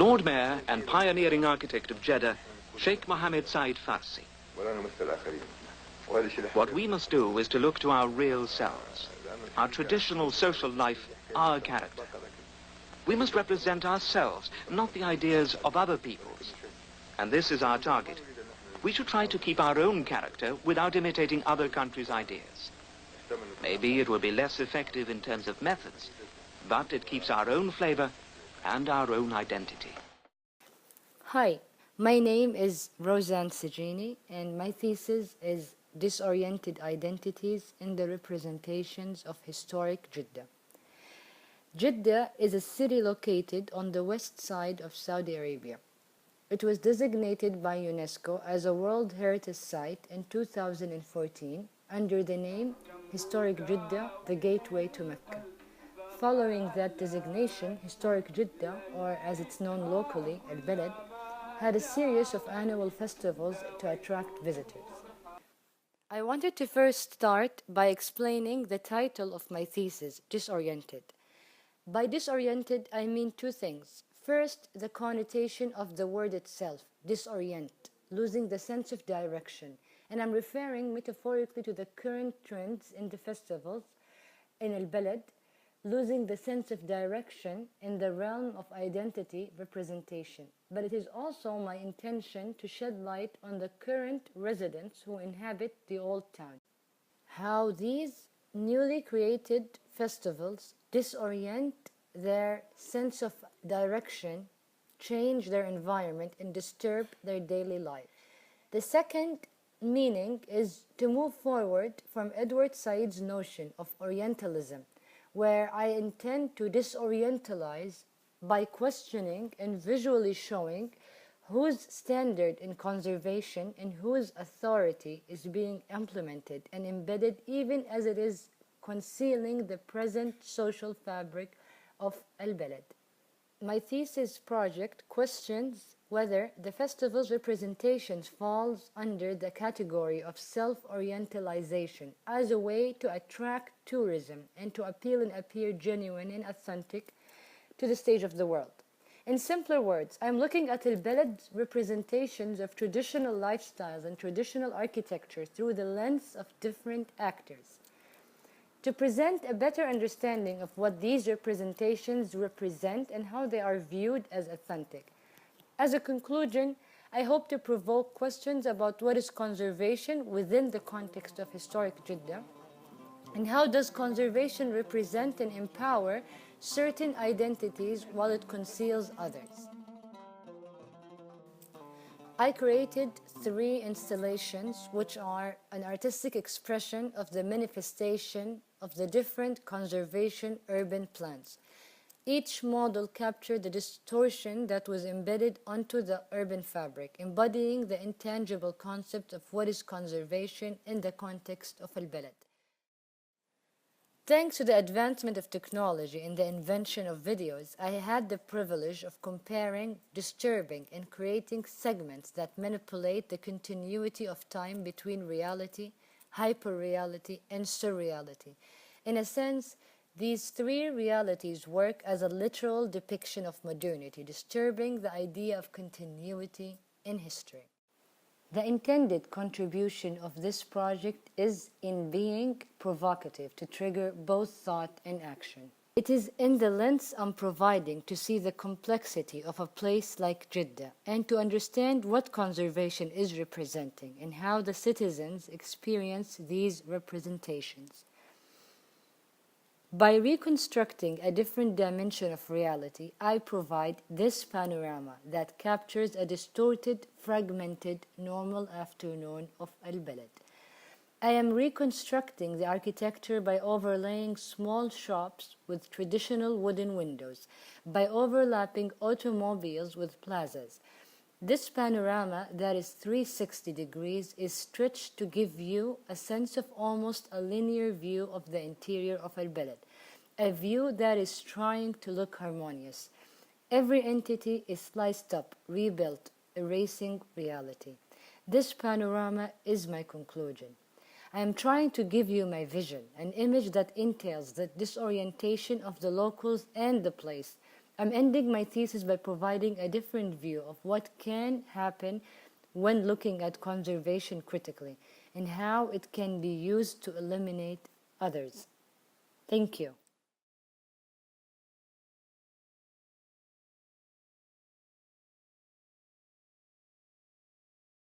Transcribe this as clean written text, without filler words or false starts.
Lord Mayor and pioneering architect of Jeddah, Sheikh Mohammed Said Farsi. What we must do is to look to our real selves, our traditional social life, our character. We must represent ourselves, not the ideas of other peoples. And this is our target. We should try to keep our own character without imitating other countries' ideas. Maybe it will be less effective in terms of methods, but it keeps our own flavor and our own identity. Hi, my name is Roseann and my thesis is Disoriented Identities in the Representations of Historic Jeddah. Jeddah is a city located on the west side of Saudi Arabia. It was designated by UNESCO as a World Heritage Site in 2014 under the name Historic Jeddah, the Gateway to Mecca. Following that designation, Historic Jeddah, or as it's known locally, Al-Balad, had a series of annual festivals to attract visitors. I wanted to first start by explaining the title of my thesis, Disoriented. By disoriented, I mean two things. First, the connotation of the word itself, disorient, losing the sense of direction. And I'm referring metaphorically to the current trends in the festivals in Al-Balad, losing the sense of direction in the realm of identity representation. But it is also my intention to shed light on the current residents who inhabit the old town. How these newly created festivals disorient their sense of direction, change their environment, and disturb their daily life. The second meaning is to move forward from Edward Said's notion of Orientalism, where I intend to disorientalize by questioning and visually showing whose standard in conservation and whose authority is being implemented and embedded even as it is concealing the present social fabric of Al-Balad. My thesis project questions whether the festival's representations falls under the category of self-orientalization as a way to attract tourism and to appeal and appear genuine and authentic to the stage of the world. In simpler words, I'm looking at Al-Balad's representations of traditional lifestyles and traditional architecture through the lens of different actors, to present a better understanding of what these representations represent and how they are viewed as authentic. As a conclusion, I hope to provoke questions about what is conservation within the context of historic Jeddah, and how does conservation represent and empower certain identities while it conceals others. I created 3 installations which are an artistic expression of the manifestation of the different conservation urban plans. Each model captured the distortion that was embedded onto the urban fabric, embodying the intangible concept of what is conservation in the context of Al-Balad. Thanks to the advancement of technology and the invention of videos, I had the privilege of comparing, disturbing, and creating segments that manipulate the continuity of time between reality, hyperreality, and surreality. In a sense, these 3 realities work as a literal depiction of modernity, disturbing the idea of continuity in history. The intended contribution of this project is in being provocative to trigger both thought and action. It is in the lens I'm providing to see the complexity of a place like Jeddah and to understand what conservation is representing and how the citizens experience these representations. By reconstructing a different dimension of reality, I provide this panorama that captures a distorted, fragmented, normal afternoon of Al-Balad. I am reconstructing the architecture by overlaying small shops with traditional wooden windows, by overlapping automobiles with plazas. This panorama that is 360 degrees is stretched to give you a sense of almost a linear view of the interior of Al-Balad, a view that is trying to look harmonious. Every entity is sliced up, rebuilt, erasing reality. This panorama is my conclusion. I am trying to give you my vision, an image that entails the disorientation of the locals and the place, I'm ending my thesis by providing a different view of what can happen when looking at conservation critically and how it can be used to eliminate others. Thank you.